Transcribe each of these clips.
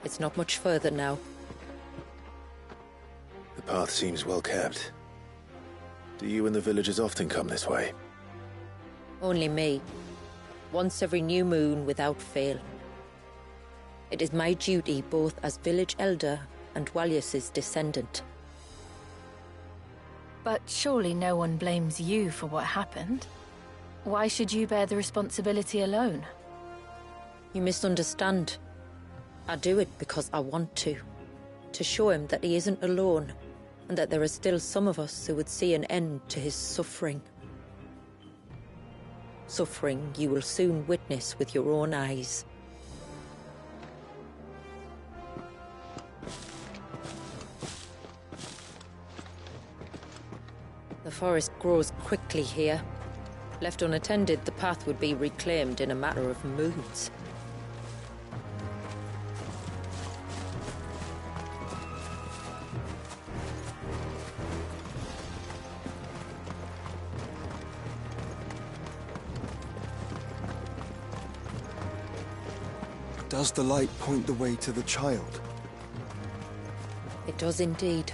It's not much further now. The path seems well kept. Do you and the villagers often come this way? Only me. Once every new moon without fail. It is my duty both as village elder and Walyas's descendant. But surely no one blames you for what happened. Why should you bear the responsibility alone? You misunderstand. I do it because I want to. To show him that he isn't alone, and that there are still some of us who would see an end to his suffering. Suffering you will soon witness with your own eyes. The forest grows quickly here. Left unattended, the path would be reclaimed in a matter of moons. Does the light point the way to the child? It does indeed.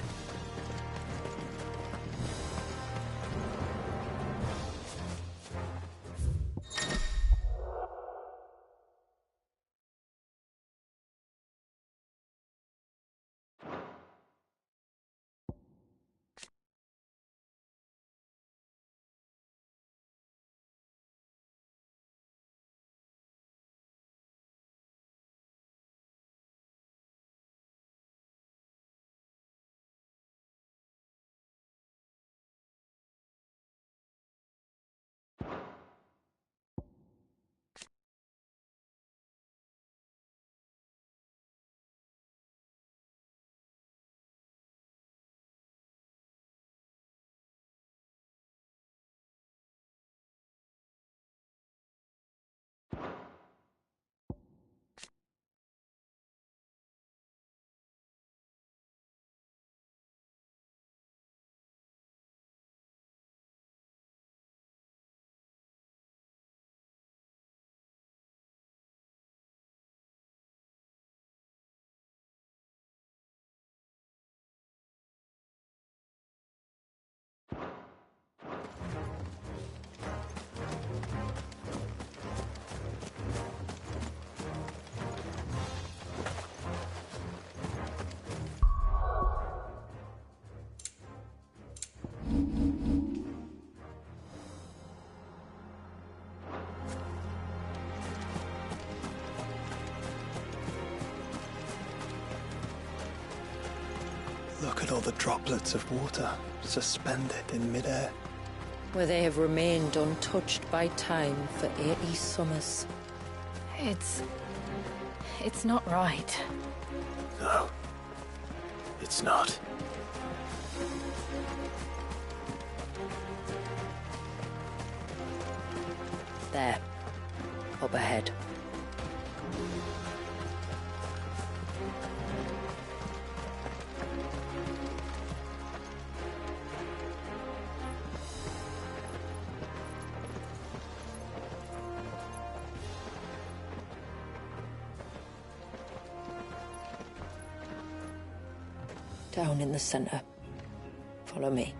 Look at all the droplets of water suspended in midair. Where they have remained untouched by time for 80 summers. It's not right. No, it's not. There. Up ahead. Down in the center. Follow me.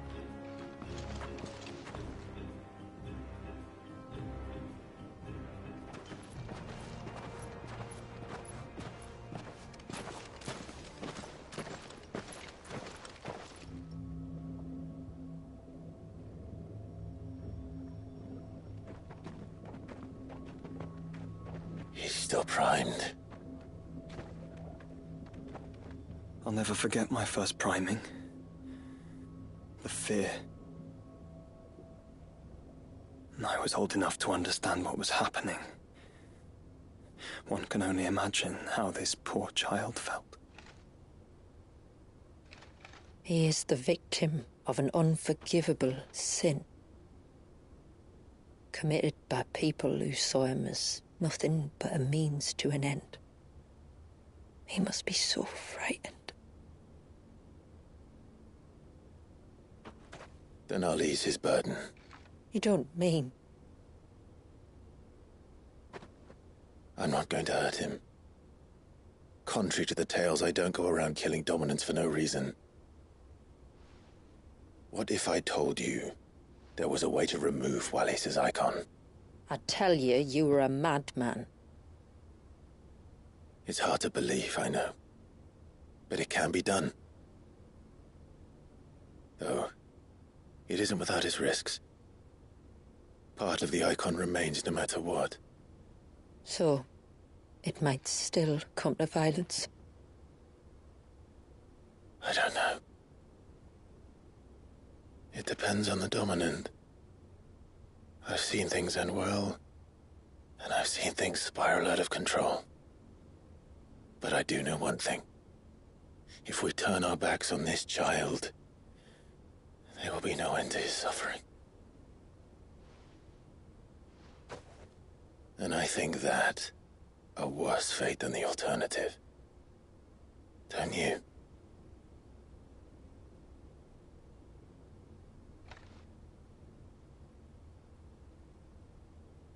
He's still primed. I'll never forget my first priming. The fear. And I was old enough to understand what was happening. One can only imagine how this poor child felt. He is the victim of an unforgivable sin. Committed by people who saw him as nothing but a means to an end. He must be so frightened. Then I'll ease his burden. You don't mean? I'm not going to hurt him. Contrary to the tales, I don't go around killing dominants for no reason. What if I told you there was a way to remove Wallace's icon? I'd tell you you were a madman. It's hard to believe, I know. But it can be done. Though, it isn't without its risks. Part of the icon remains no matter what. So, it might still come to violence. I don't know. It depends on the dominant. I've seen things end well, and I've seen things spiral out of control. But I do know one thing. If we turn our backs on this child, there will be no end to his suffering. And I think that a worse fate than the alternative. Don't you?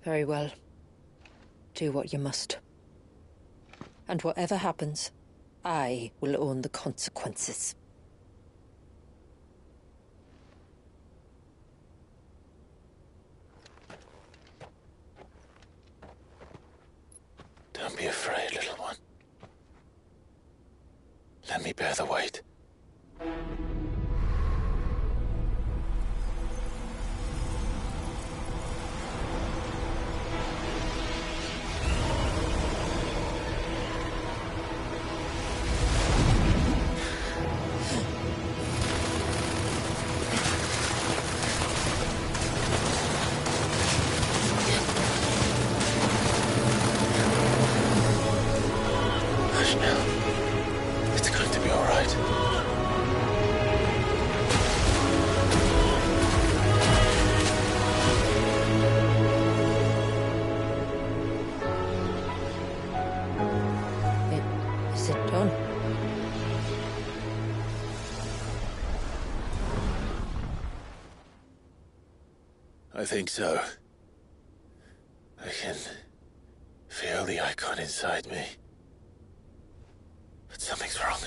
Very well. Do what you must. And whatever happens, I will own the consequences. Don't be afraid, little one. Let me bear the weight. Hush now. It's going to be all right. Is it done? I think so. I can feel the icon inside me. But something's wrong.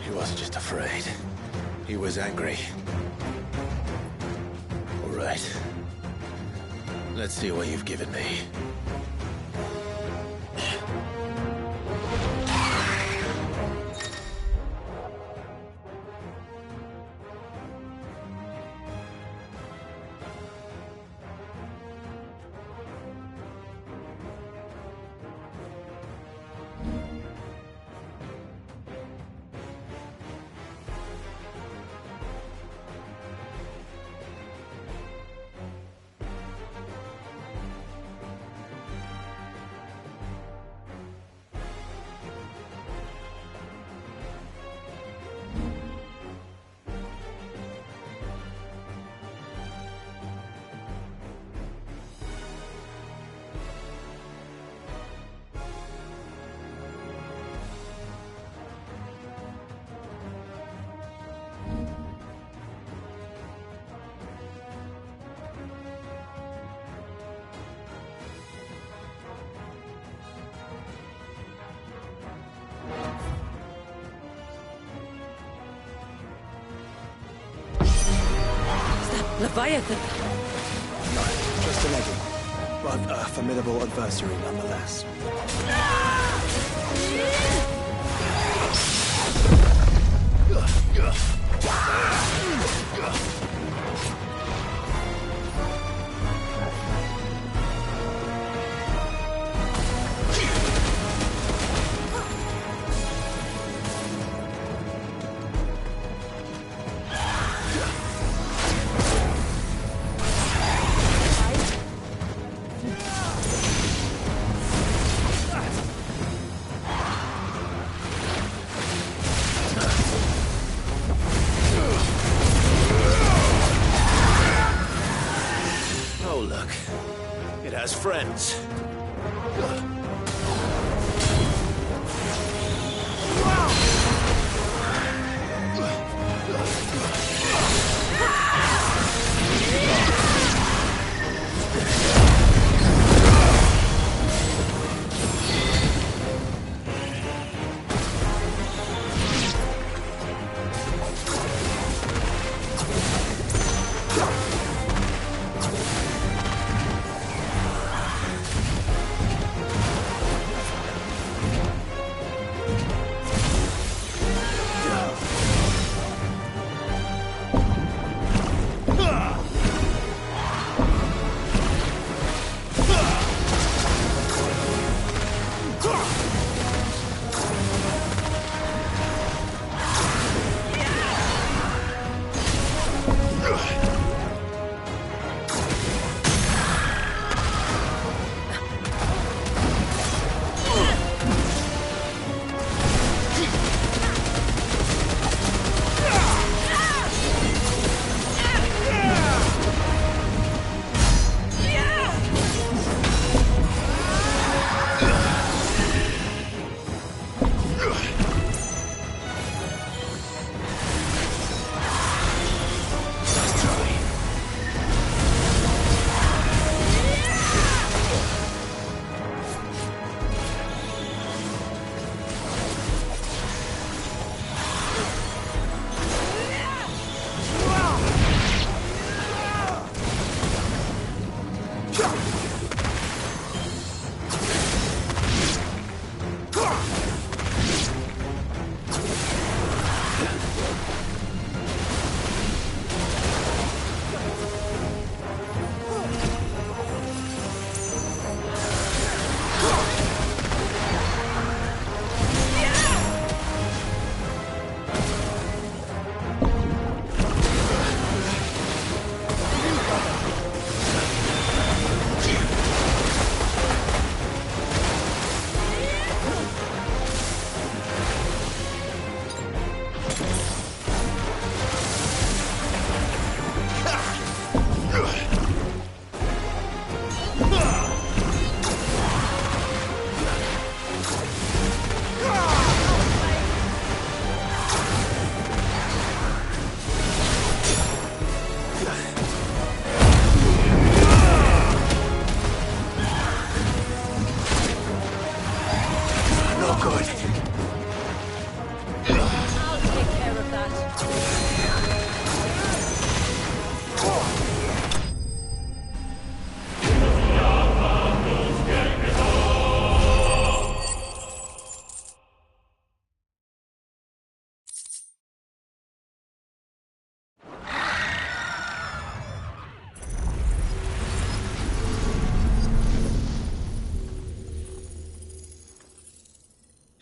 He wasn't just afraid. He was angry. All right. Let's see what you've given me. Leviathan! No, just a legend. But a formidable adversary nonetheless. ends.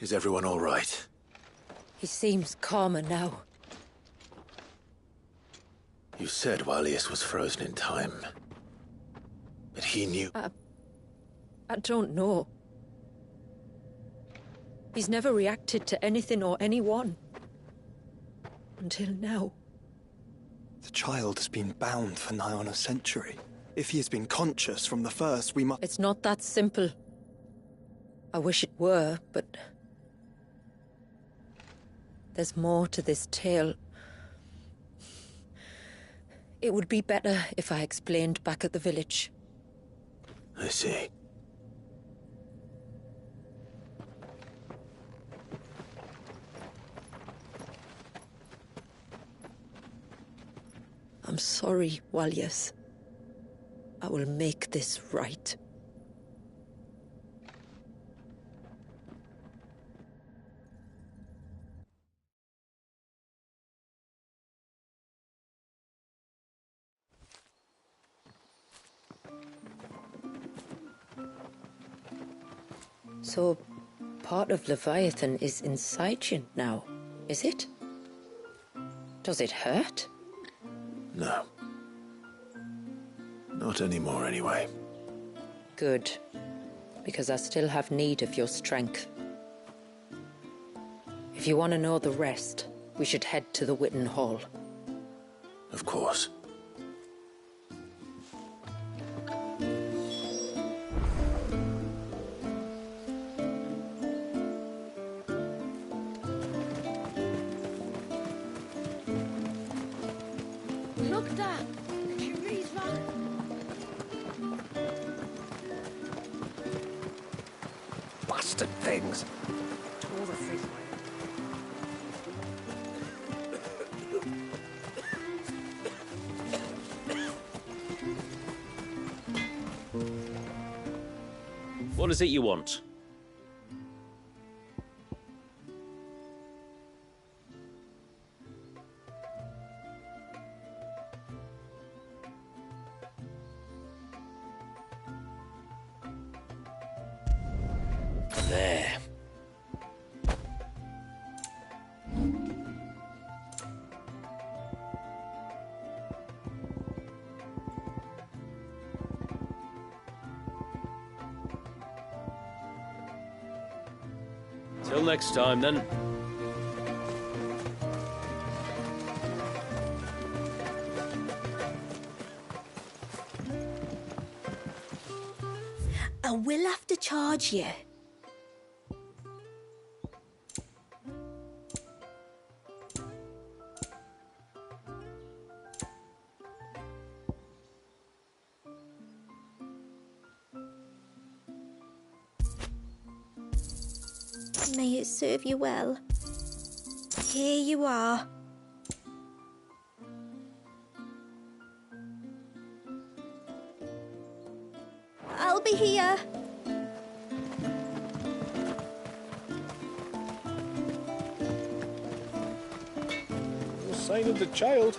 Is everyone all right? He seems calmer now. You said Walius was frozen in time. But he knew... I don't know. He's never reacted to anything or anyone. Until now. The child has been bound for nigh on a century. If he has been conscious from the first, we must... It's not that simple. I wish it were, but... there's more to this tale. It would be better if I explained back at the village. I see. I'm sorry, Walius. I will make this right. So, part of Leviathan is inside you now, is it? Does it hurt? No. Not anymore, anyway. Good. Because I still have need of your strength. If you want to know the rest, we should head to the Witten Hall. Of course. Doctor! Teresa! Bastard things. All the fish. What is it you want? There. Till next time, then. I will have to charge you. May it serve you well. Here you are. I'll be here. No sign of the child.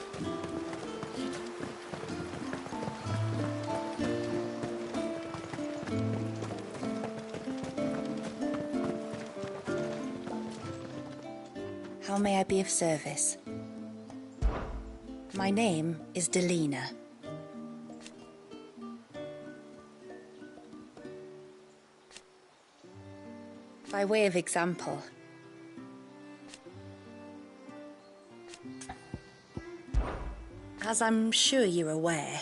How may I be of service? My name is Delina. By way of example, as I'm sure you're aware,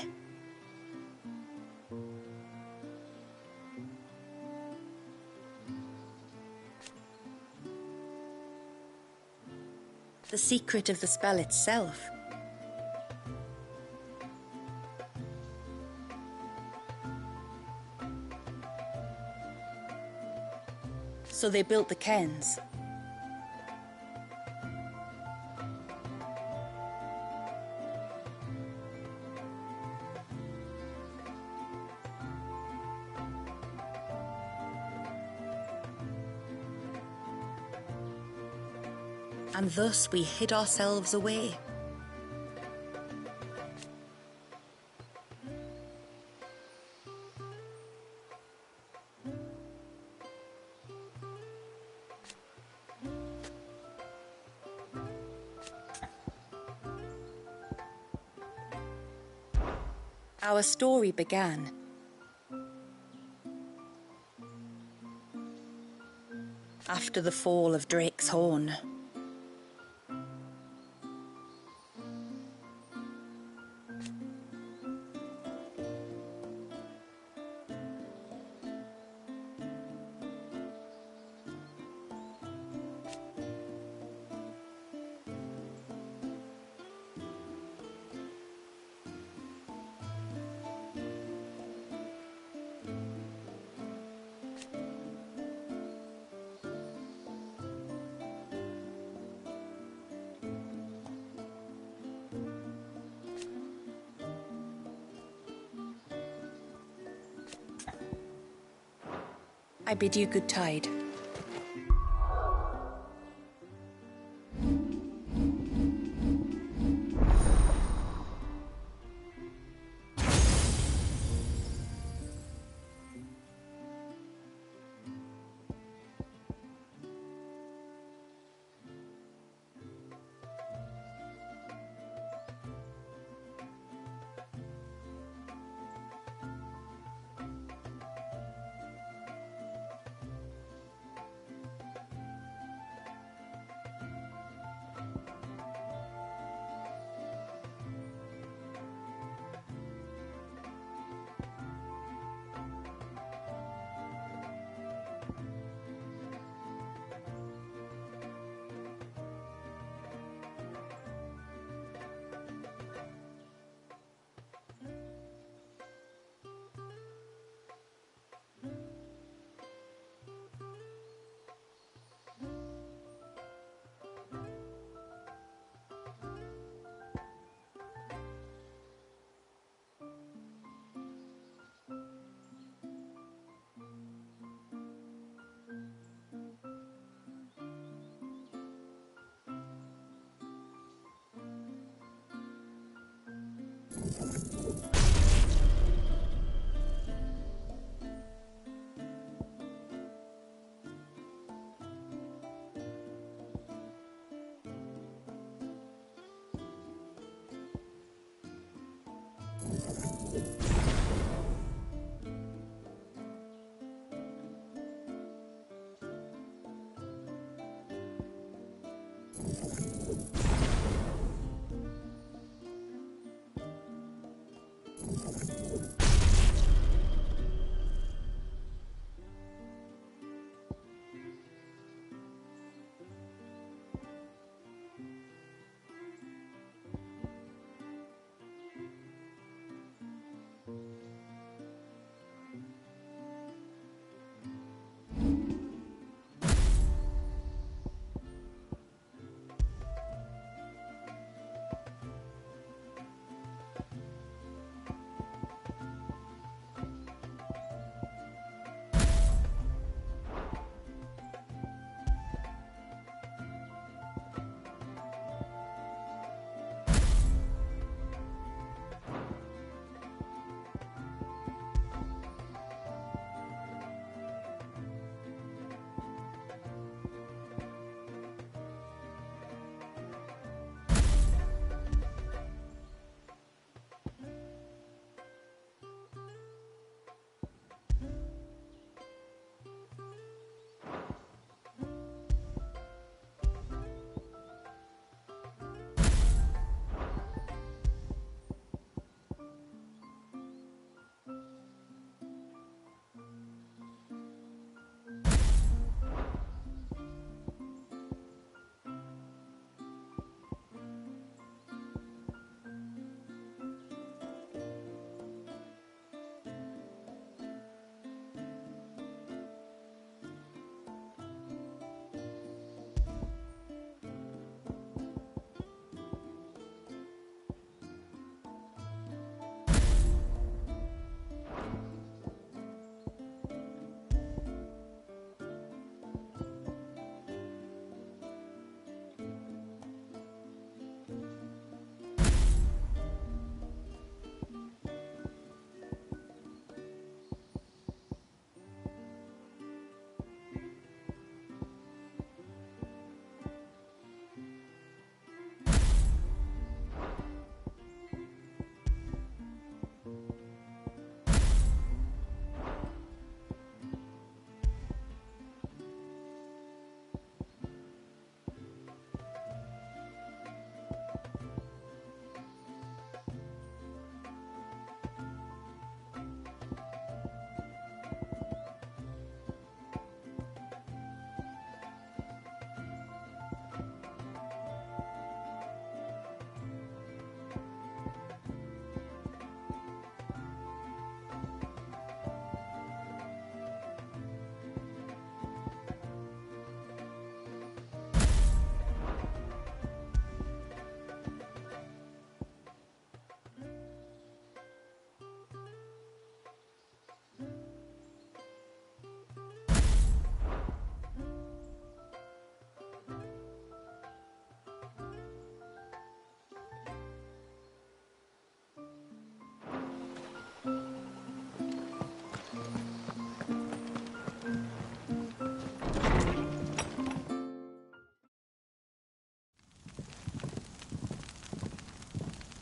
the secret of the spell itself so they built the cairns. And thus we hid ourselves away. Our story began after the fall of Drake's Horn. I bid you good tide.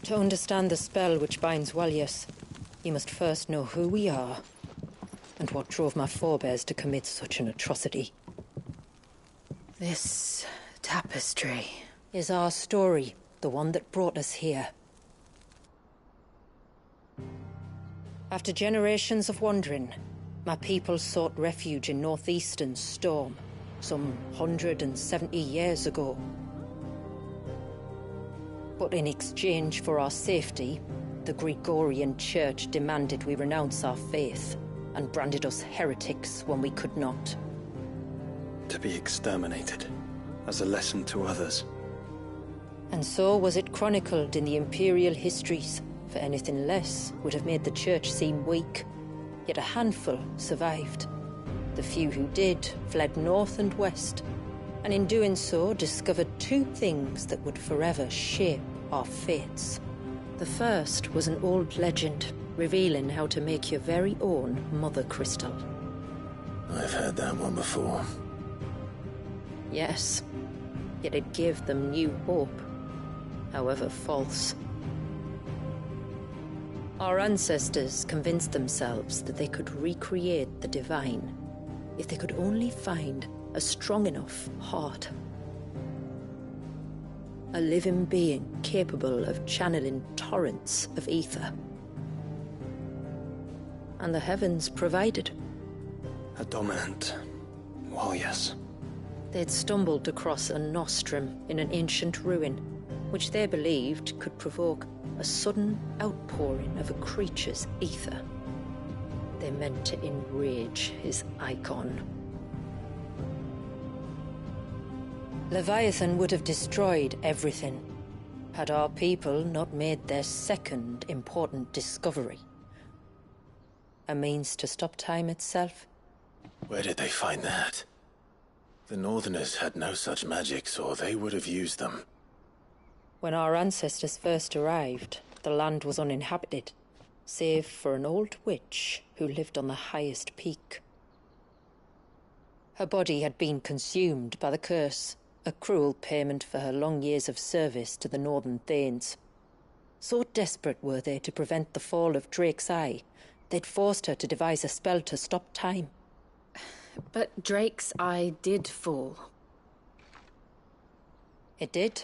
To understand the spell which binds Walyas, you must first know who we are, and what drove my forebears to commit such an atrocity. This tapestry Is our story, the one that brought us here. After generations of wandering, my people sought refuge in northeastern Storm, some 170 years ago. But in exchange for our safety, the Gregorian Church demanded we renounce our faith, and branded us heretics when we could not. To be exterminated, as a lesson to others. And so was it chronicled in the Imperial histories, for anything less would have made the Church seem weak. Yet a handful survived. The few who did fled north and west, and in doing so discovered two things that would forever shape our fates. The first was an old legend, revealing how to make your very own mother crystal. I've heard that one before. Yes, yet it gave them new hope, however false. Our ancestors convinced themselves that they could recreate the divine if they could only find a strong enough heart. A living being capable of channeling torrents of ether. And the heavens provided. A dominant. Well, yes. They'd stumbled across a nostrum in an ancient ruin, which they believed could provoke a sudden outpouring of a creature's ether. They meant to enrage his icon. Leviathan would have destroyed everything, had our people not made their second important discovery. A means to stop time itself. Where did they find that? The Northerners had no such magics, or they would have used them. When our ancestors first arrived, the land was uninhabited, save for an old witch who lived on the highest peak. Her body had been consumed by the curse, a cruel payment for her long years of service to the Northern Thanes. So desperate were they to prevent the fall of Drake's Eye, they'd forced her to devise a spell to stop time. But Drake's Eye did fall. It did.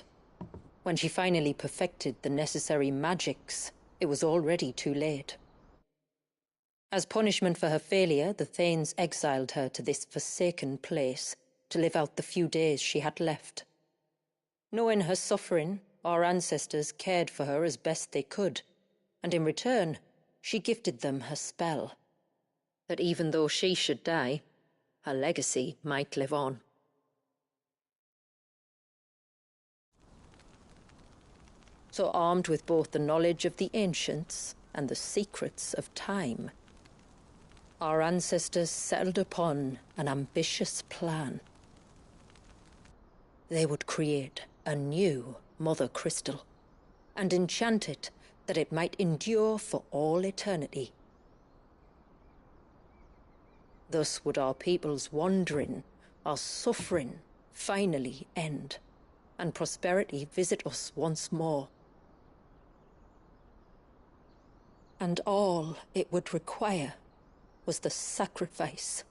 When she finally perfected the necessary magics, it was already too late. As punishment for her failure, the Thanes exiled her to this forsaken place to live out the few days she had left. Knowing her suffering, our ancestors cared for her as best they could, and in return, she gifted them her spell. That even though she should die, her legacy might live on. So armed with both the knowledge of the ancients and the secrets of time, our ancestors settled upon an ambitious plan. They would create a new mother crystal and enchant it that it might endure for all eternity. Thus would our people's wandering, our suffering, finally end, and prosperity visit us once more. And all it would require was the sacrifice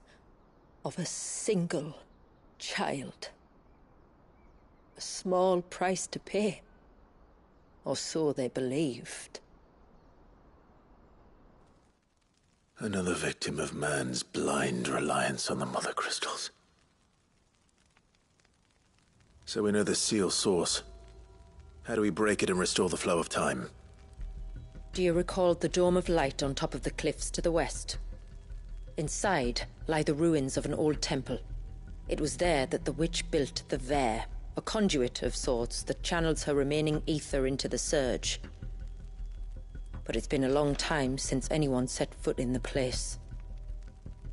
of a single child. A small price to pay, or so they believed. Another victim of man's blind reliance on the mother crystals. So we know the seal source. How do we break it and restore the flow of time? Do you recall the dome of light on top of the cliffs to the west? Inside lie the ruins of an old temple. It was there that the witch built the Ver, a conduit of sorts that channels her remaining ether into the surge. But it's been a long time since anyone set foot in the place.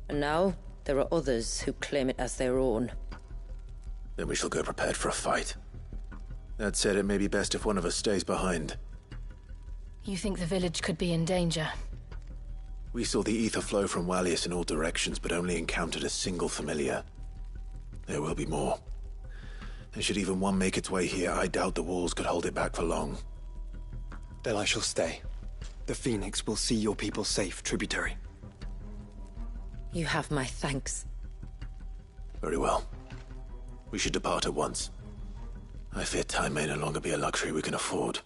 And now, there are others who claim it as their own. Then we shall go prepared for a fight. That said, it may be best if one of us stays behind. You think the village could be in danger? We saw the ether flow from Wallius in all directions, but only encountered a single familiar. There will be more. And should even one make its way here, I doubt the walls could hold it back for long. Then I shall stay. The Phoenix will see your people safe, tributary. You have my thanks. Very well. We should depart at once. I fear time may no longer be a luxury we can afford.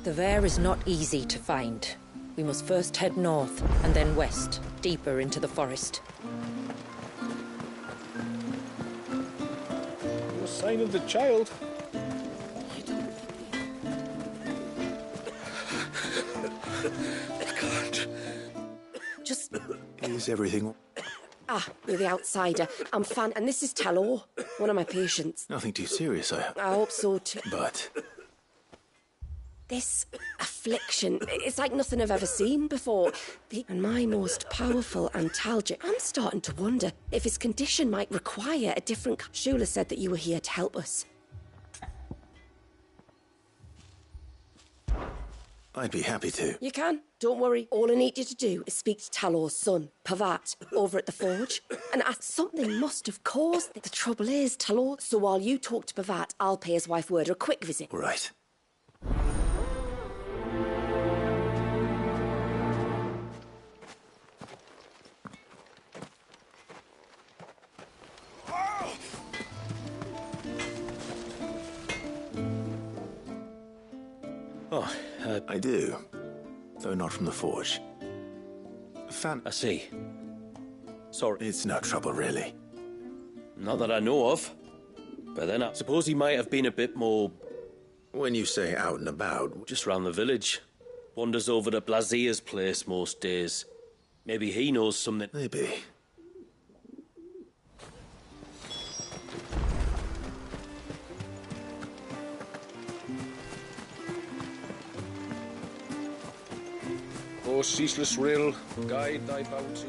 The Ver is not easy to find. We must first head north, and then west, deeper into the forest. No sign of the child. I can't. Just... Is everything... you're the outsider. I'm Fan, and this is Talor, one of my patients. Nothing too serious, I hope. I hope so too. But... This affliction, it's like nothing I've ever seen before. And my most powerful antalgic. I'm starting to wonder if his condition might require a different... Shula said that you were here to help us. I'd be happy to. You can. Don't worry. All I need you to do is speak to Talor's son, Pavat, over at the forge, and ask something must have caused it. The trouble is, Talor... So while you talk to Pavat, I'll pay his wife Werder a quick visit. All right. Oh, I do. Though not from the forge. I see. Sorry. It's no trouble, really. Not that I know of. But then I suppose he might have been a bit more... When you say out and about... Just round the village. Wanders over to Blazier's place most days. Maybe he knows something. Maybe. O ceaseless rill, guide thy bounty.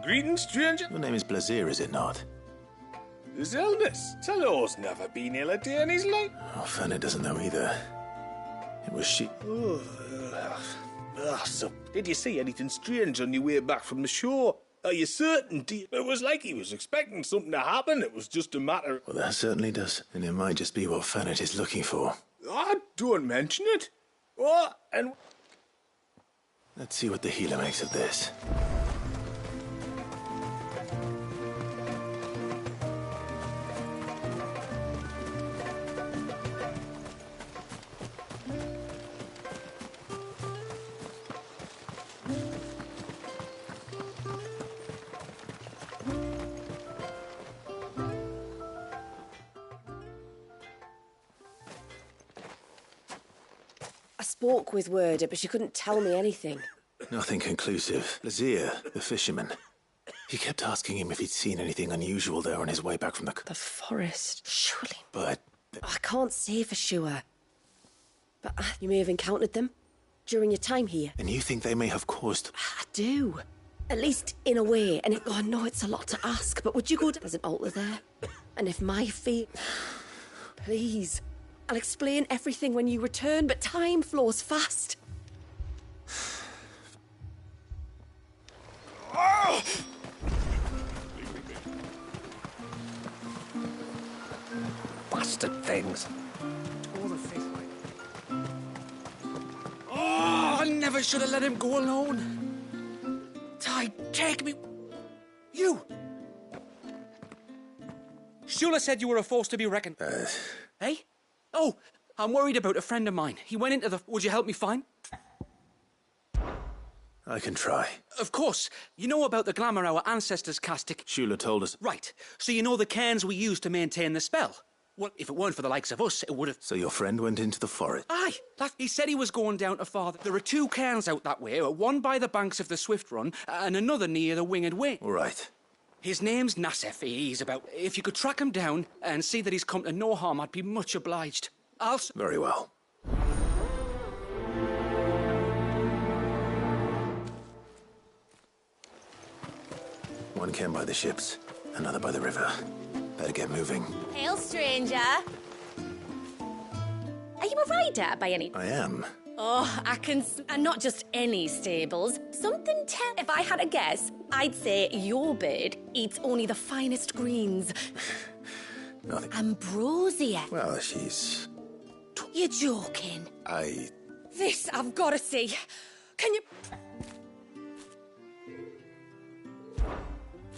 Greetings, stranger. Your name is Blazier, is it not? Zeldas, Talor's never been ill a day in his life. Oh, Fanny doesn't know either. It was she... So, did you see anything strange on your way back from the shore? Are you certain? It was like he was expecting something to happen. It was just a matter... Well, that certainly does. And it might just be what Fanny is looking for. Ah, don't mention it. What? And... Let's see what the healer makes of this. I spoke with Werder, but she couldn't tell me anything. Nothing conclusive. Lazier, the fisherman. He kept asking him if he'd seen anything unusual there on his way back from the... The forest, surely. But... I can't say for sure. But you may have encountered them during your time here. And you think they may have caused... I do. At least in a way. And I know it's a lot to ask, but would you go to... There's an altar there. And if my feet... Please. I'll explain everything when you return, but time flows fast. Bastard things. Oh, I never should have let him go alone. Tide, take me. You. Shula said you were a force to be reckoned. Hey? Oh, I'm worried about a friend of mine. He went into the... Would you help me find? I can try. Of course. You know about the glamour our ancestors cast to... Shula told us. Right. So you know the cairns we used to maintain the spell? Well, if it weren't for the likes of us, it would have... So your friend went into the forest? Aye. He said he was going down to Father. There are two cairns out that way, one by the banks of the Swift Run and another near the Winged Way. All right. His name's Nassef. He's about... If you could track him down and see that he's come to no harm, I'd be much obliged. Very well. One came by the ships, another by the river. Better get moving. Hail, stranger. Are you a rider by any... I am. Oh, I can... And not just any stables. Something tell... If I had a guess, I'd say your bird eats only the finest greens. Nothing. Ambrosia. Well, she's... You're joking. This I've got to see. Can you...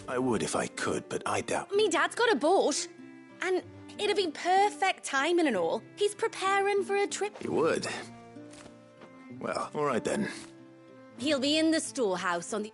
I would if I could, but I doubt. Me dad's got a boat. And it'd be perfect timing and all. He's preparing for a trip. He would. Well, all right then. He'll be in the storehouse on the...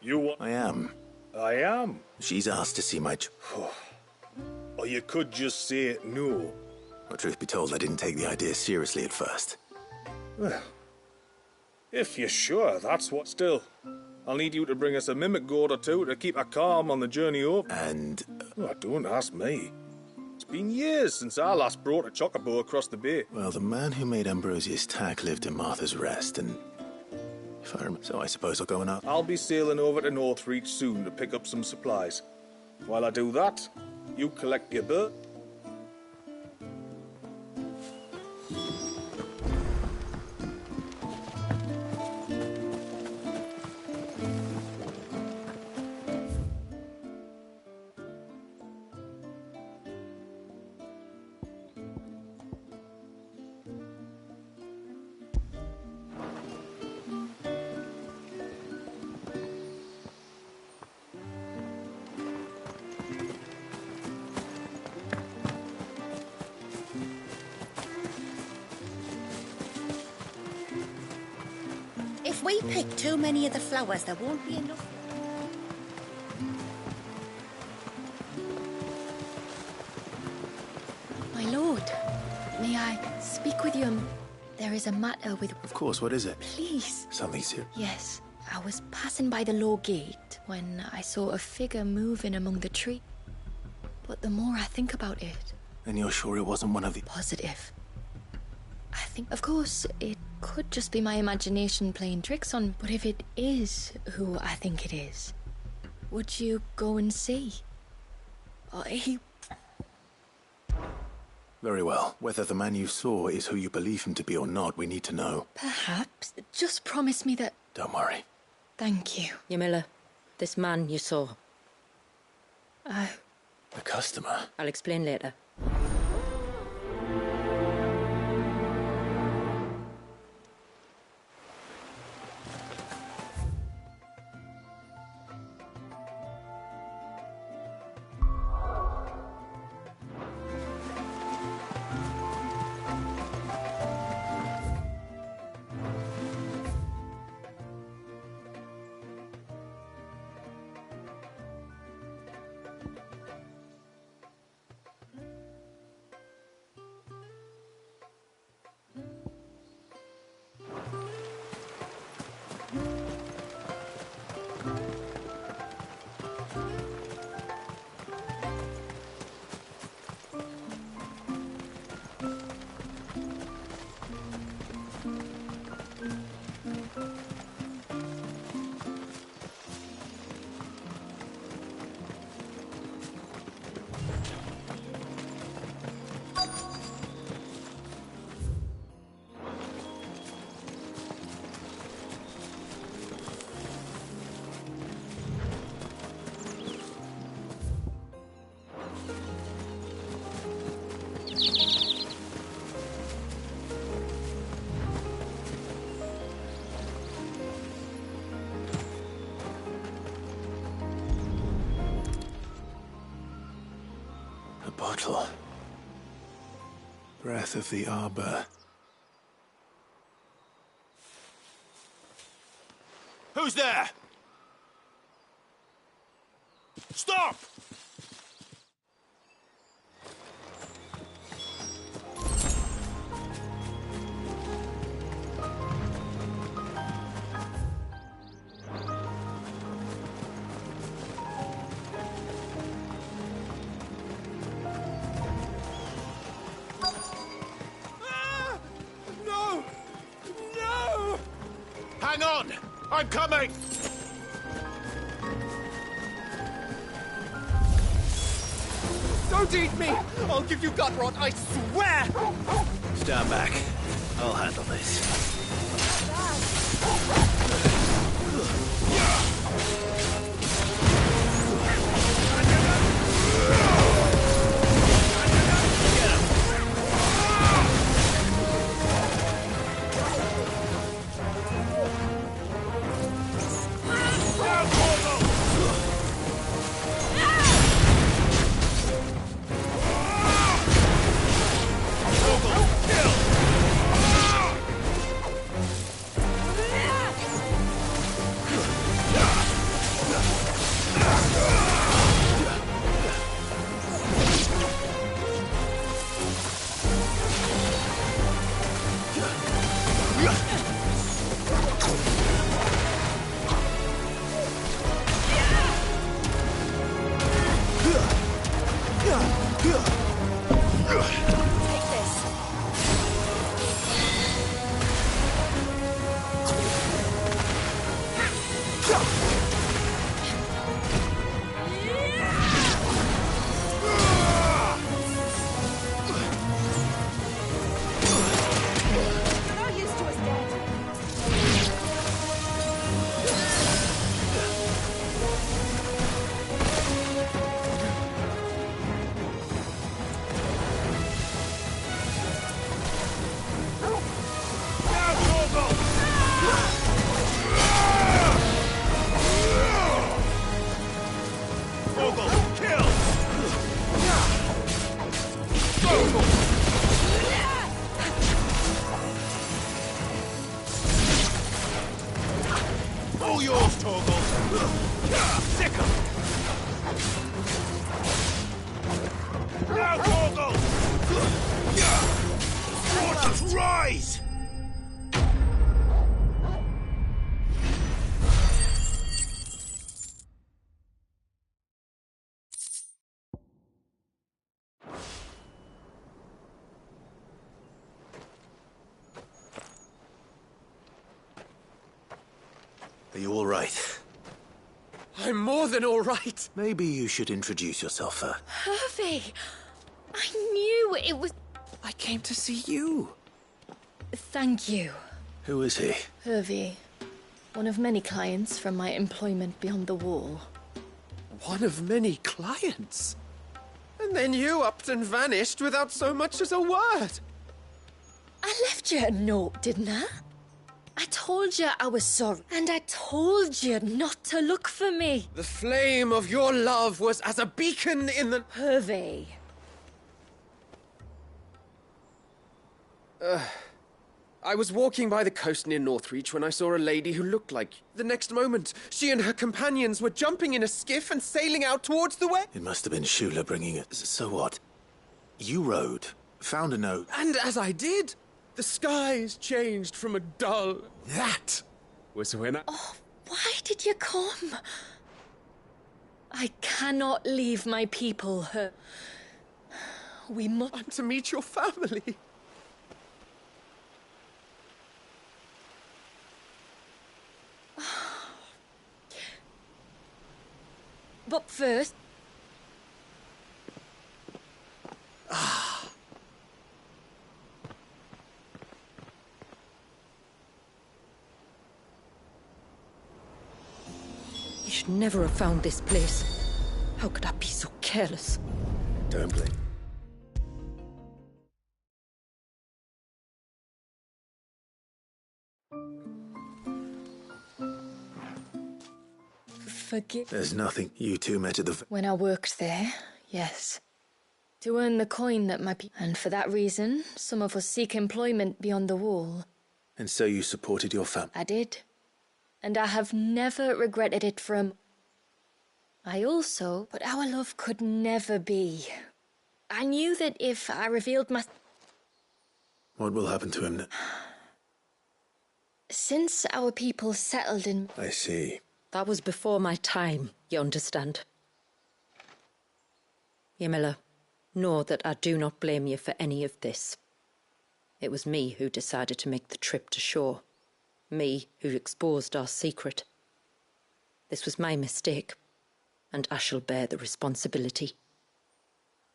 You want... I am. I am. She's asked to see my... Or you could just say no. Well, truth be told, I didn't take the idea seriously at first. Well, if you're sure, that's what... Still, I'll need you to bring us a mimic gourd or two to keep her calm on the journey over. And... Oh, don't ask me. It's been years since I last brought a chocobo across the bay. Well, the man who made Ambrosia's tack lived in Martha's Rest, and... If I remember... So I suppose I'll go and... I'll be sailing over to Northreach soon to pick up some supplies. While I do that, you collect your bird. If we pick too many of the flowers, there won't be enough. My lord, may I speak with you? There is a matter with... Of course, what is it? Please. Something serious. Yes, I was passing by the low gate when I saw a figure moving among the trees. But the more I think about it... And you're sure it wasn't one of the... Positive. I think, of course, it could just be my imagination playing tricks on... But if it is who I think it is, would you go and see? He... Very well. Whether the man you saw is who you believe him to be or not, we need to know. Perhaps. Just promise me that... Don't worry. Thank you. Yamila, this man you saw. The customer? I'll explain later. Bottle. Breath of the Arbor. Who's there? Stop! Hang on! I'm coming! Don't eat me! I'll give you gut rot, I swear! Stand back. I'll handle this. All yours, Torgal! Sick 'em! Now, Torgal! Waters rise! Are you all right? I'm more than all right. Maybe you should introduce yourself first. Hervey! I knew it was... I came to see you. Thank you, Who is he? Hervey. One of many clients from my employment beyond the wall. One of many clients? And then you upped and vanished without so much as a word. I left you a note, didn't I? I told you I was sorry, and I told you not to look for me. The flame of your love was as a beacon in the... Hervey. I was walking by the coast near Northreach when I saw a lady who looked like you. The next moment, she and her companions were jumping in a skiff and sailing out towards the west. It must have been Shula bringing it. So what? You rowed, found a note. And as I did, the skies changed from a dull... That was when I... Oh, why did you come? I cannot leave my people, We must... I'm to meet your family. But first... You should never have found this place. How could I be so careless? Don't blame. Forgive... There's nothing. You two met at the... When I worked there, yes. To earn the coin that my people... And for that reason, some of us seek employment beyond the wall. And so you supported your family? I did. And I have never regretted it from... I also... But our love could never be. I knew that if I revealed my... What will happen to him now? Since our people settled in... I see. That was before my time, you understand? Yamila, know that I do not blame you for any of this. It was me who decided to make the trip to shore. Me who exposed our secret. This was my mistake, and I shall bear the responsibility.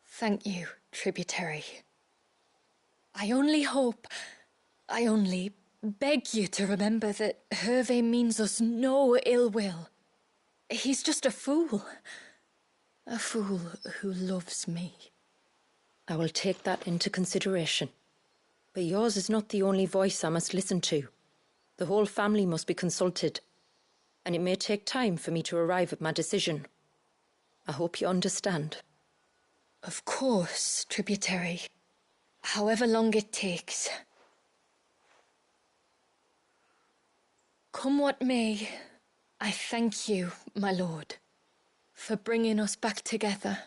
Thank you, tributary. I only beg you to remember that Hervey means us no ill will. He's just a fool. A fool who loves me. I will take that into consideration. But yours is not the only voice I must listen to. The whole family must be consulted, and it may take time for me to arrive at my decision. I hope you understand. Of course, tributary. However long it takes. Come what may, I thank you, my lord, for bringing us back together.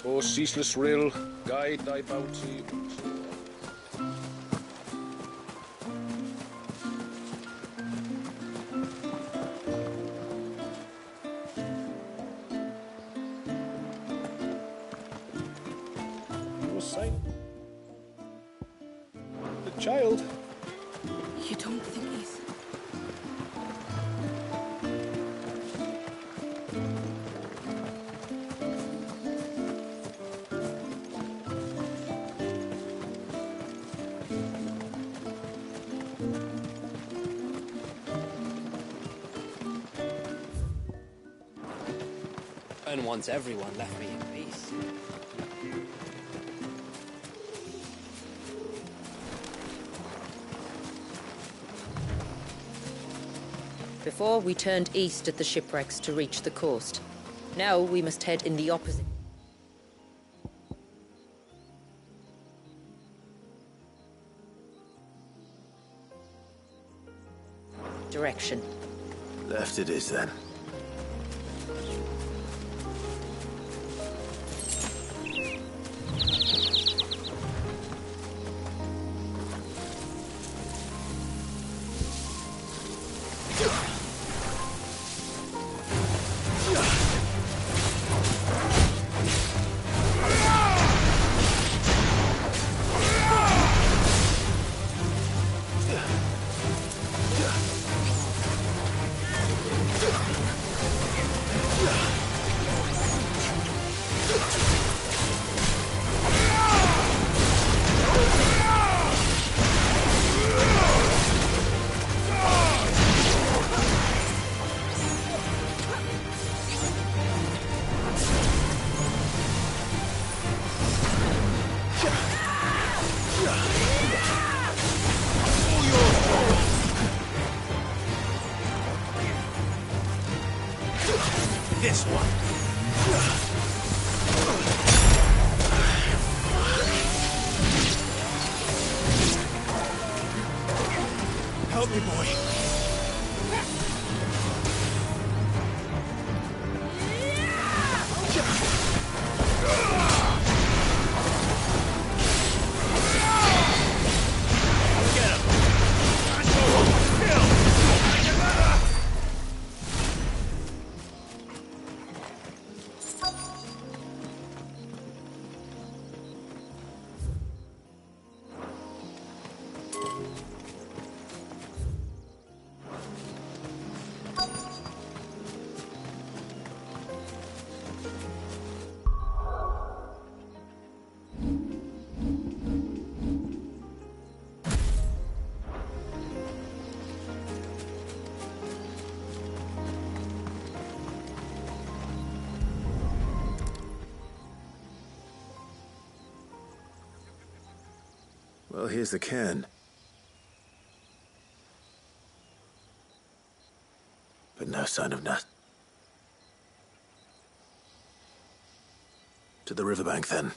O ceaseless rill, guide thy bounty. You were saying? The child? You don't think he's... And once everyone left me in peace. Before, we turned east at the shipwrecks to reach the coast. Now we must head in the opposite direction. Left it is then. This one. Help me, boy. Well, here's the cairn. But no sign of Nat. To the riverbank, then.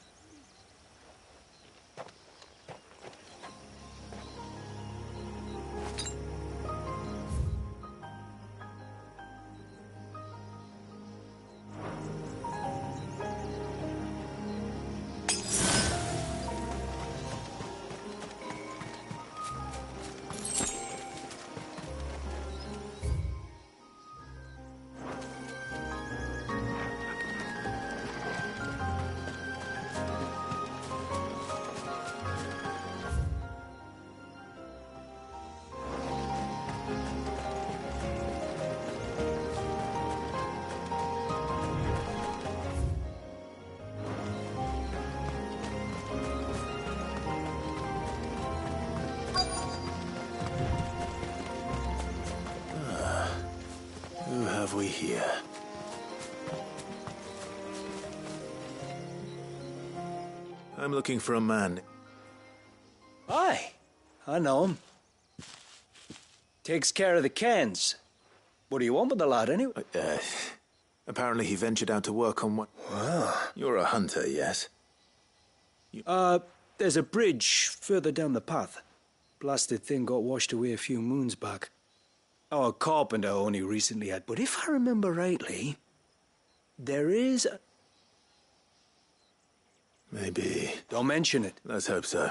Who have we here? I'm looking for a man. Aye, I know him. Takes care of the cans. What do you want with the lad, anyway? Apparently he ventured out to work on one. Well, You're a hunter, yes? there's a bridge further down the path. Blasted thing got washed away a few moons back. Our carpenter only recently had, but if I remember rightly, there is... Maybe. Don't mention it. Let's hope so.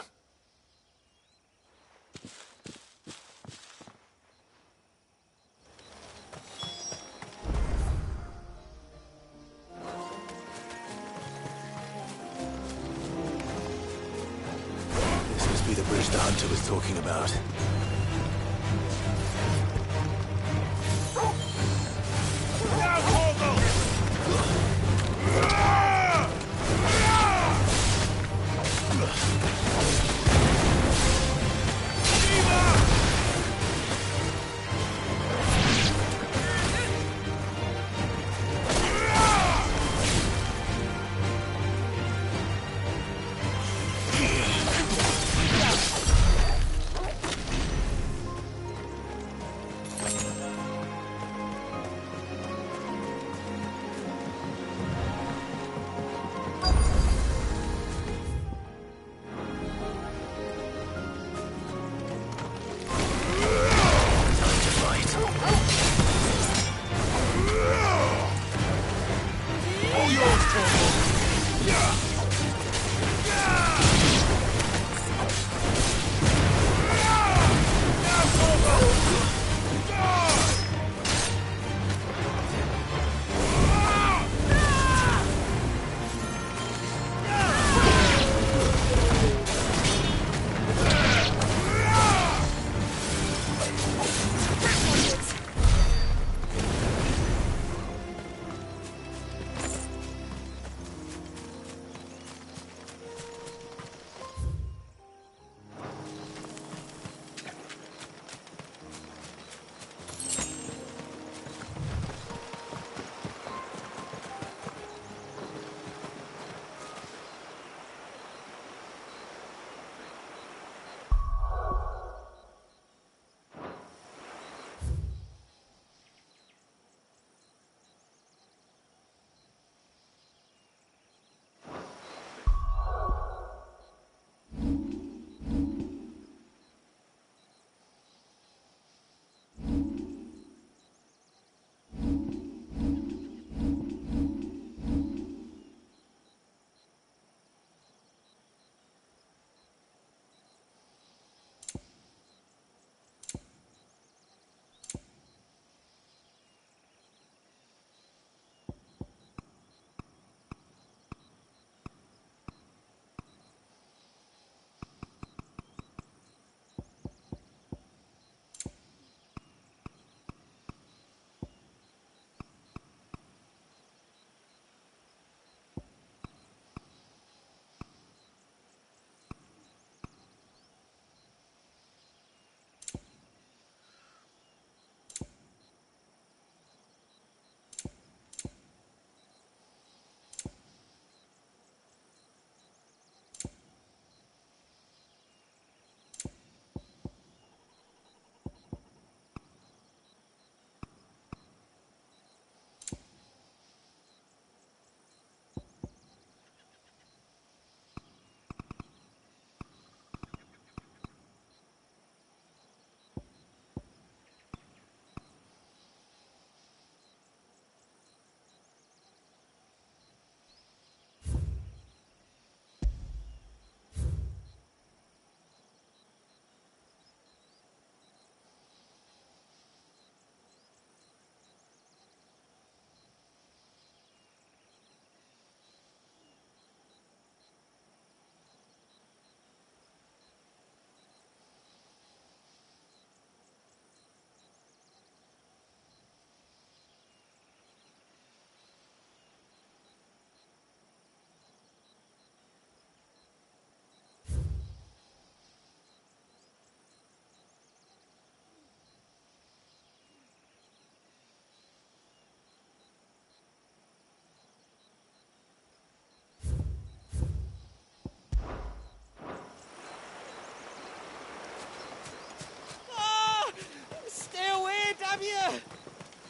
This must be the bridge the hunter was talking about.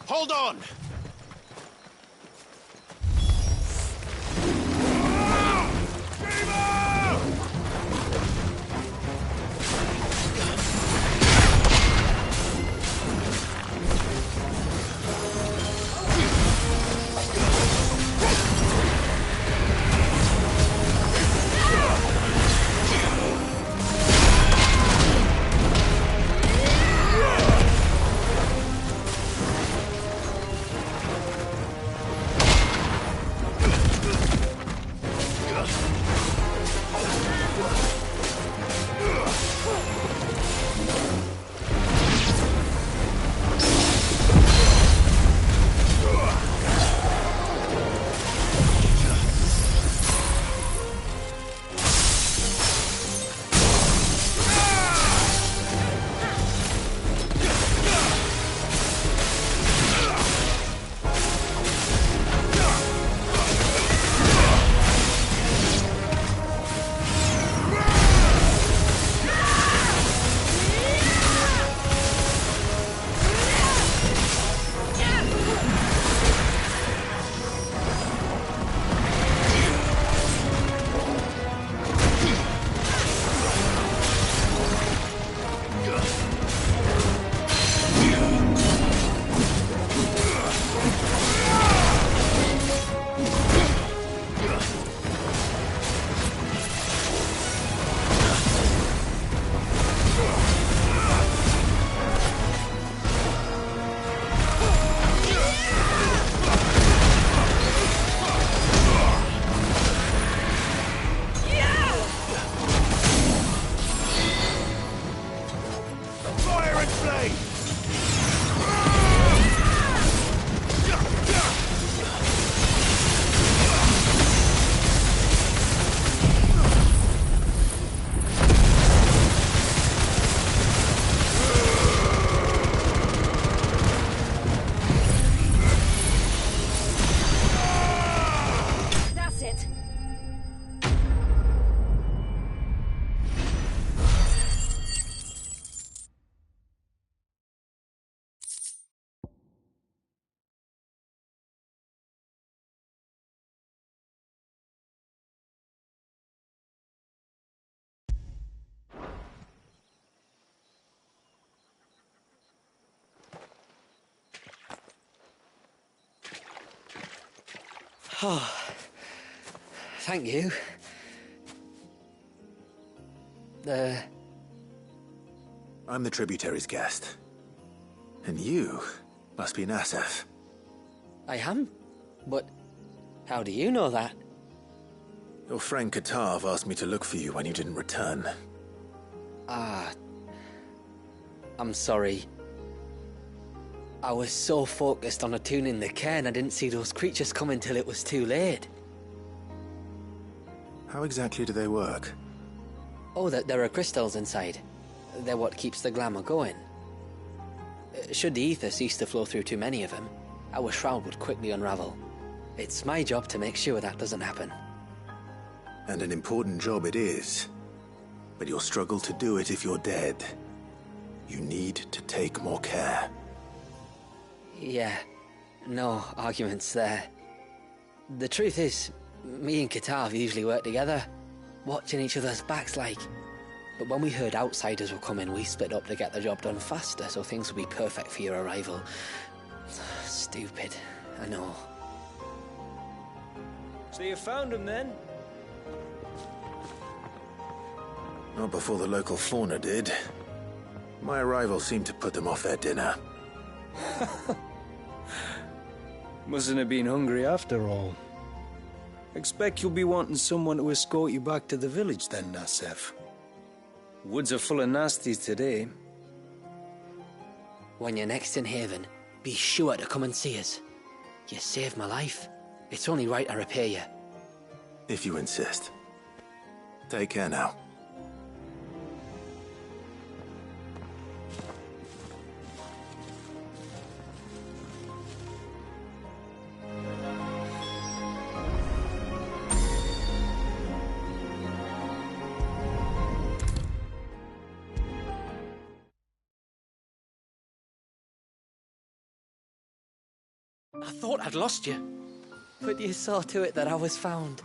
Hold on! Tyrant's blade! That's it. Oh, thank you. I'm the tributary's guest. And you must be Nasef. I am? But how do you know that? Your friend Katav asked me to look for you when you didn't return. Ah, I'm sorry. I was so focused on attuning the cairn I didn't see those creatures come until it was too late. How exactly do they work? Oh, there are crystals inside. They're what keeps the glamour going. Should the ether cease to flow through too many of them, our shroud would quickly unravel. It's my job to make sure that doesn't happen. And an important job it is. But you'll struggle to do it if you're dead. You need to take more care. Yeah, no arguments there. The truth is, me and Katav usually work together, watching each other's backs like. But when we heard outsiders were coming, we split up to get the job done faster, so things would be perfect for your arrival. Stupid, I know. So you found him then? Not before the local fauna did. My arrival seemed to put them off their dinner. Mustn't have been hungry after all. Expect you'll be wanting someone to escort you back to the village then, Nasef. Woods are full of nasties today. When you're next in Haven, be sure to come and see us. You saved my life. It's only right I repay you. If you insist. Take care now. I thought I'd lost you. But you saw to it that I was found.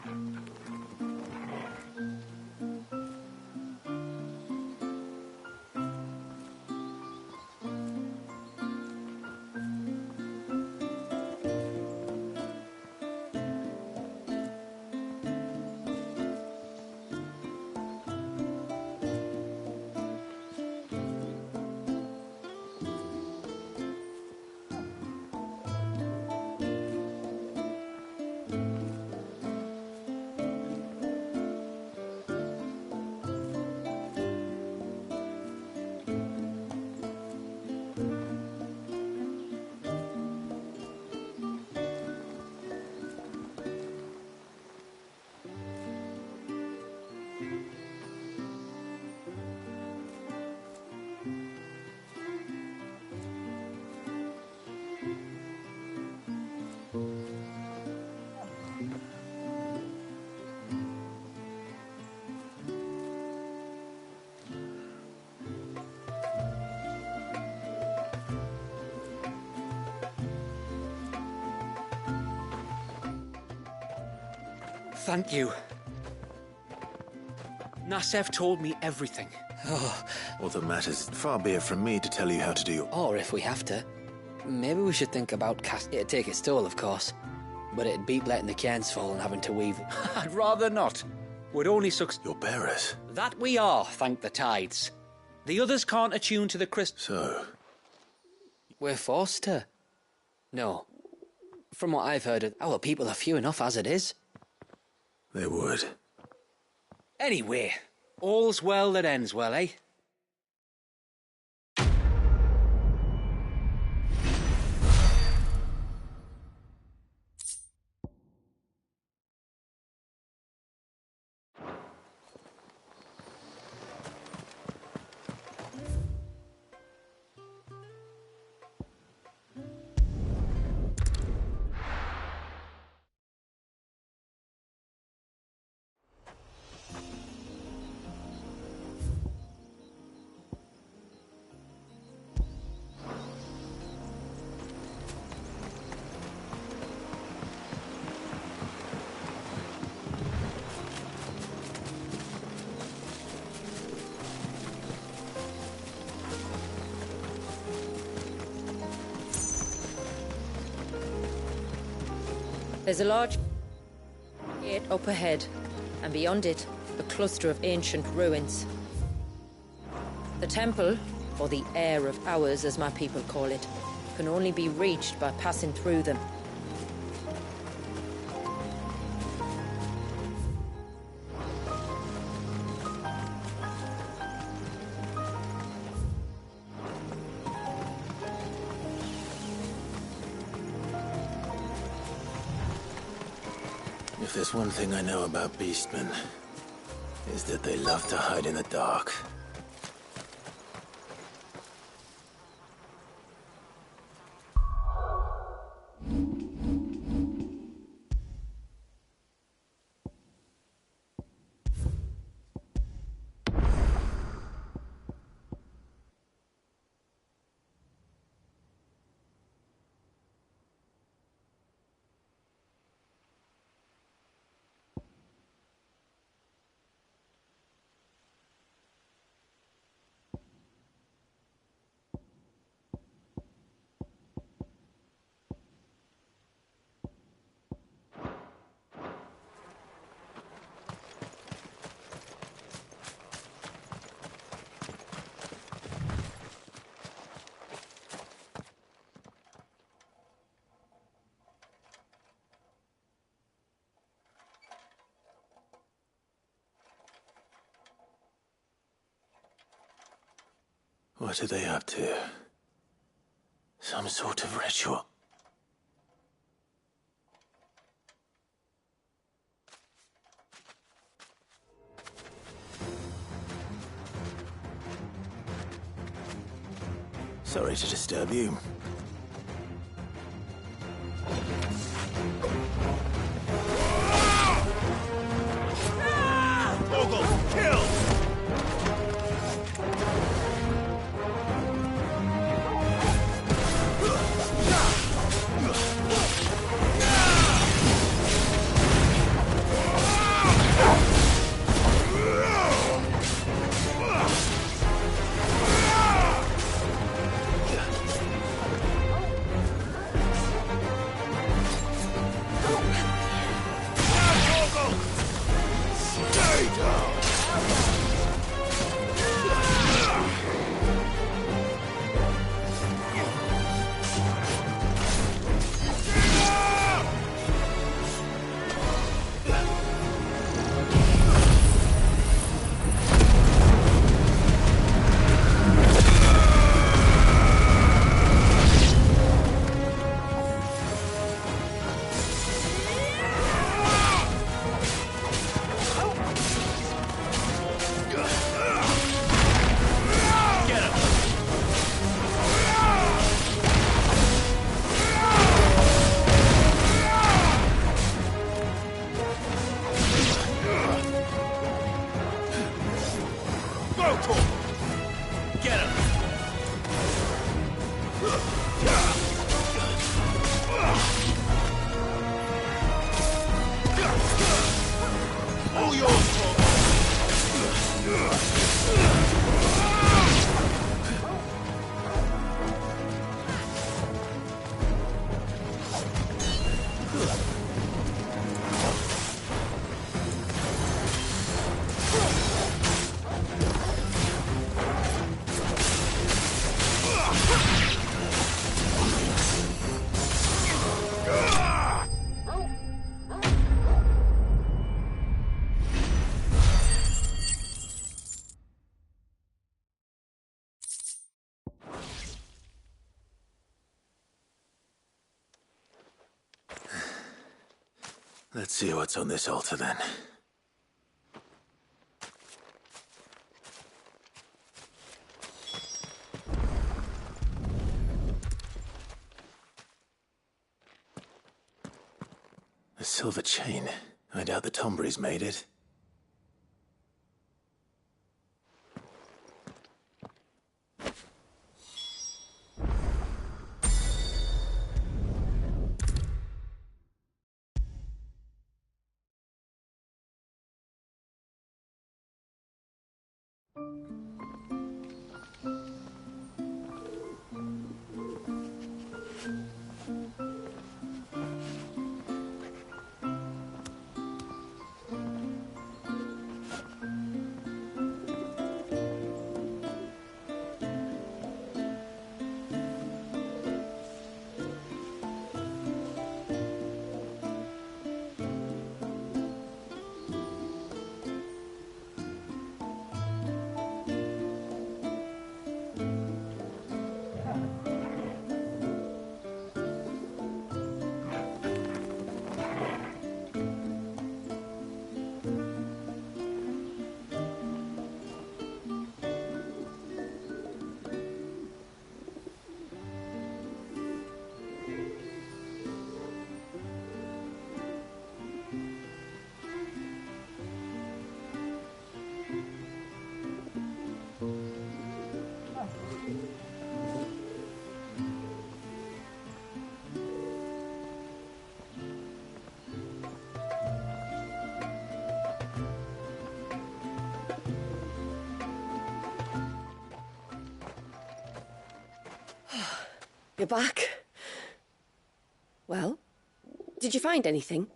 Thank you. Nasef told me everything. Oh. All that matters, far be it from me to tell you how to do your... Or if we have to, maybe we should think about it'd take its toll, of course. But it'd beat letting the cairns fall and having to weave... I'd rather not. Would only succeed. Your bearers? That we are, thank the tides. The others can't attune to the crystal. So? We're forced to. No. From what I've heard, our people are few enough as it is. They would. Anyway, all's well that ends well, eh? There's a large gate up ahead, and beyond it, a cluster of ancient ruins. The temple, or the Heir of Hours as my people call it, can only be reached by passing through them. If there's one thing I know about beastmen, is that they love to hide in the dark. What are they up to? Some sort of ritual. Sorry to disturb you. Mogul, kill! Let's see what's on this altar then. A silver chain. I doubt the Tombries made it. You're back. Well, did you find anything?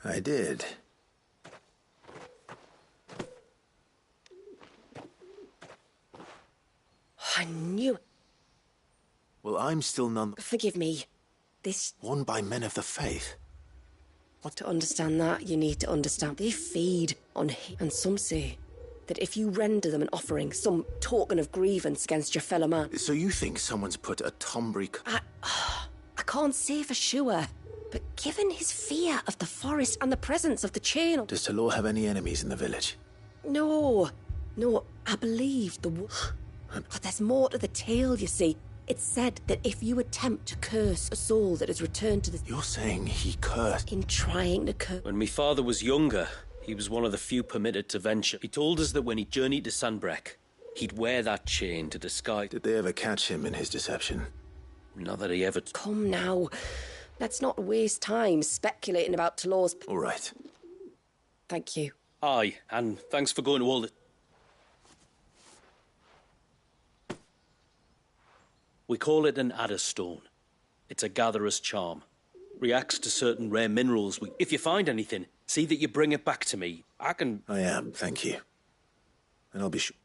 I did. I knew it. Well, I'm still none... Forgive me. This... Won by men of the faith. To understand that, you need to understand they feed on hate. And some say that if you render them an offering, some token of grievance against your fellow man... So you think someone's put a Tombury... I can't say for sure, but given his fear of the forest and the presence of the chain... Does Talor have any enemies in the village? No, I believe the... But there's more to the tale, you see. It's said that if you attempt to curse a soul that has returned to the... You're saying he cursed? In trying to curse... When my father was younger, he was one of the few permitted to venture. He told us that when he journeyed to Sandbreck, he'd wear that chain to disguise... Did they ever catch him in his deception? Not that he ever... Come now. Let's not waste time speculating about Talor's... All right. Thank you. Aye, and thanks for going to all the... We call it an adder stone. It's a gatherer's charm. Reacts to certain rare minerals. If you find anything, see that you bring it back to me. I am, thank you. And I'll be sure.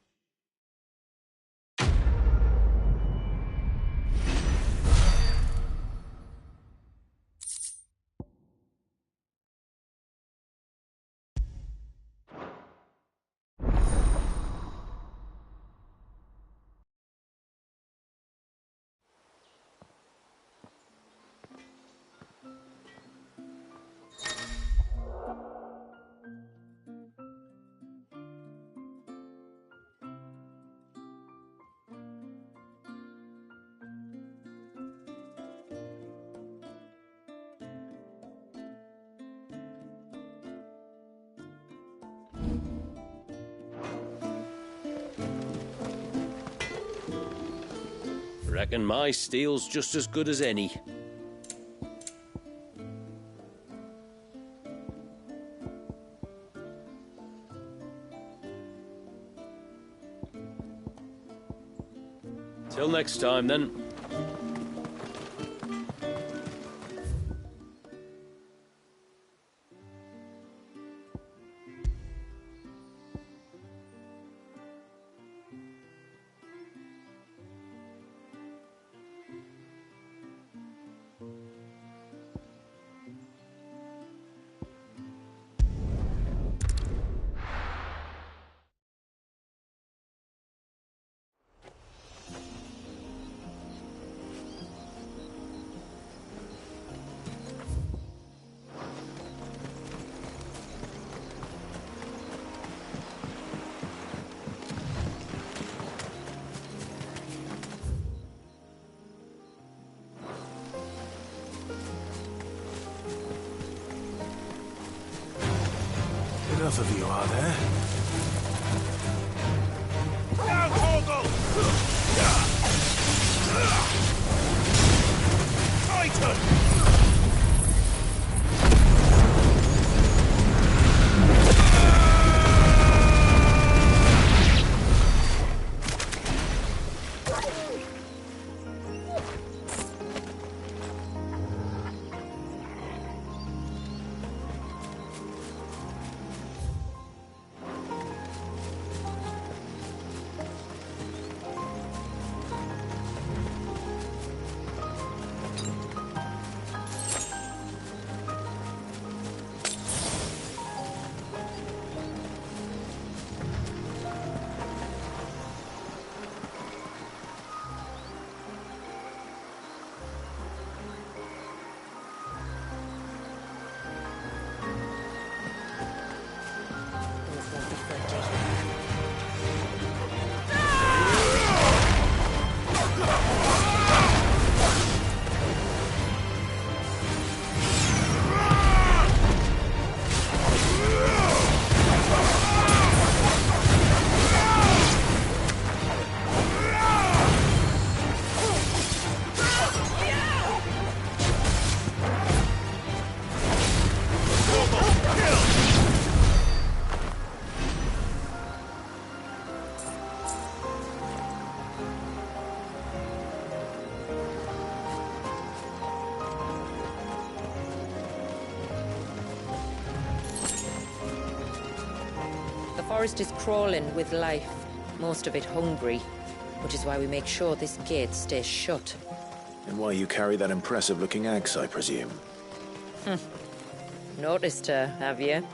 Reckon my steel's just as good as any. Till next time, then. Enough of you, are there? Down, Torgal! Titan! The forest is crawling with life, most of it hungry, which is why we make sure this gate stays shut. And why you carry that impressive-looking axe, I presume. Noticed her, have you?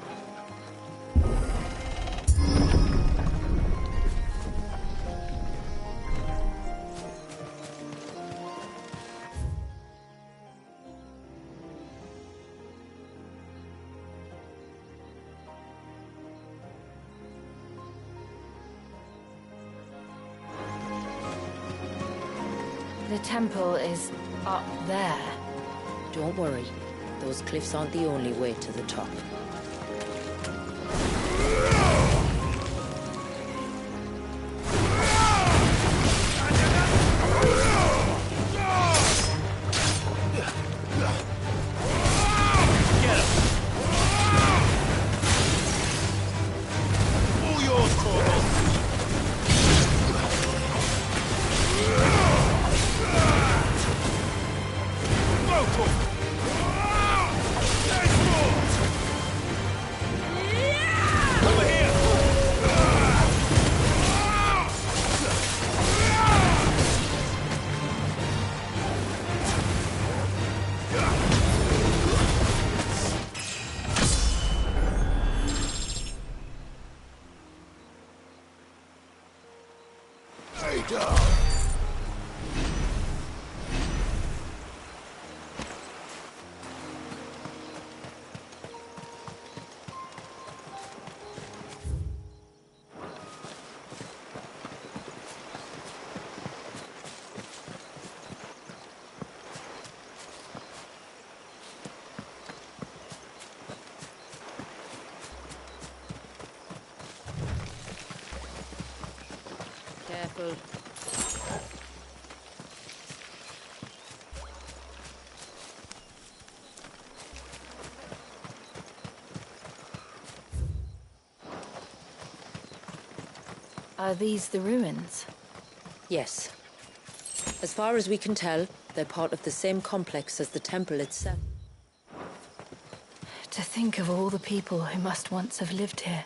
The temple is up there. Don't worry. Those cliffs aren't the only way to the top. Careful. Are these the ruins? Yes. As far as we can tell, they're part of the same complex as the temple itself. To think of all the people who must once have lived here.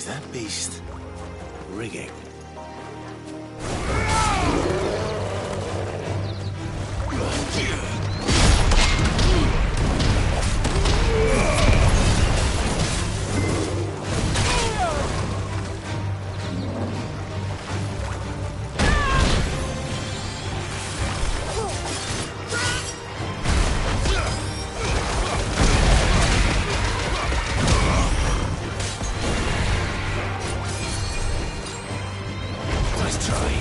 Is that beast rigging? Nice try.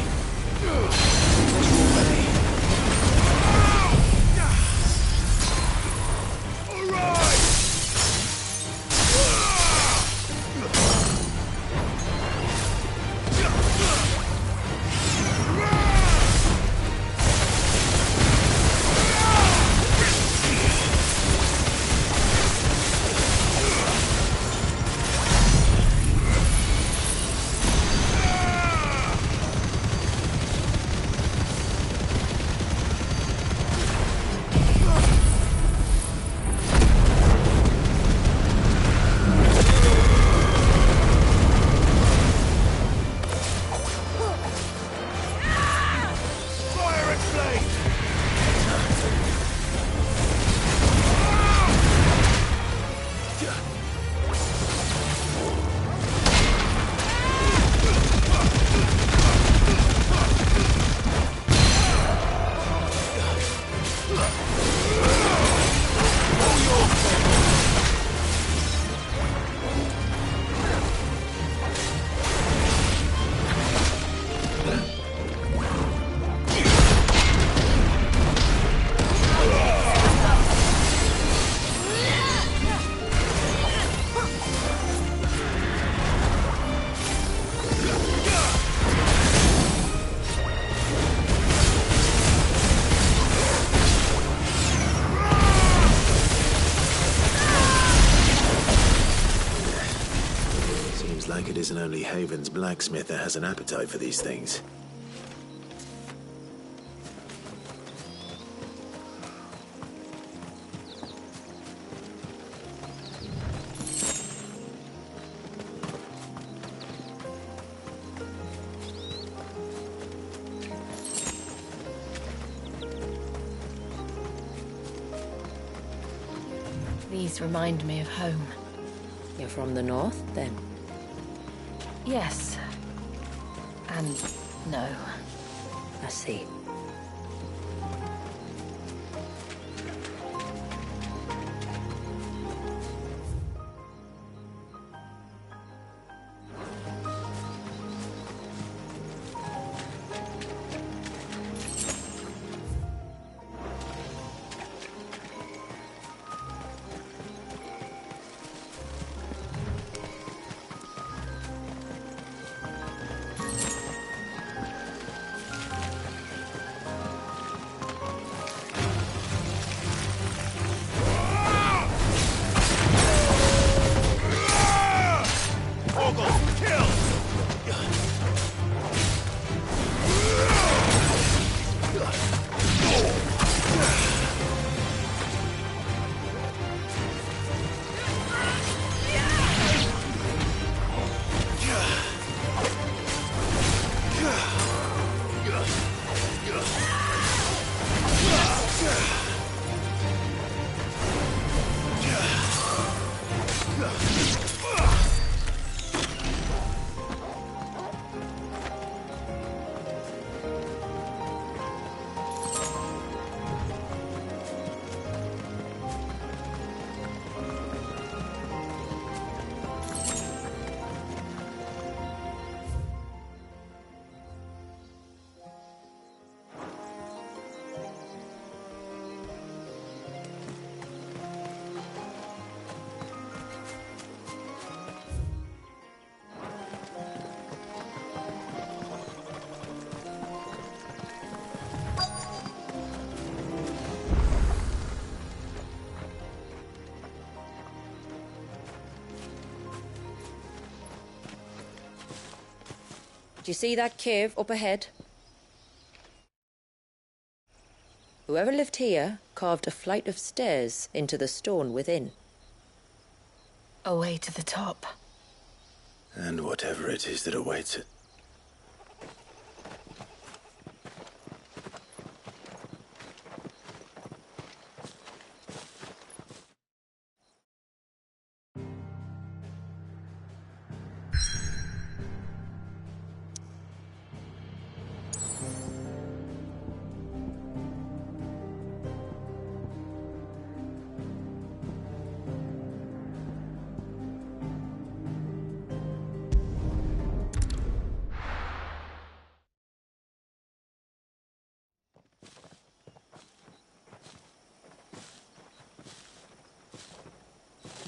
Like it isn't only Haven's blacksmith that has an appetite for these things. These remind me of home. You're from the north, then? Yes. And no. I see. Do you see that cave up ahead? Whoever lived here carved a flight of stairs into the stone within. A way to the top. And whatever it is that awaits it.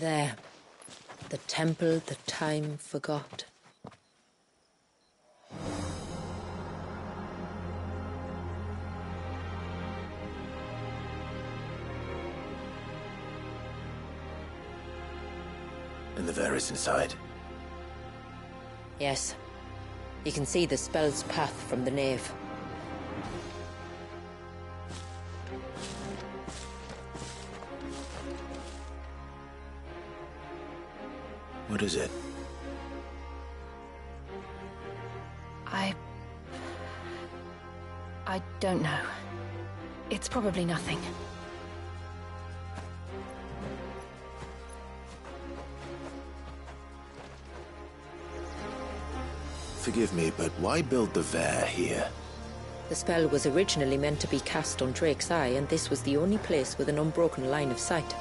There. The temple that time forgot. And the Ver is inside. Yes. You can see the spell's path from the nave. What is it? I don't know. It's probably nothing. Forgive me, but why build the Ver here? The spell was originally meant to be cast on Drake's Eye, and this was the only place with an unbroken line of sight.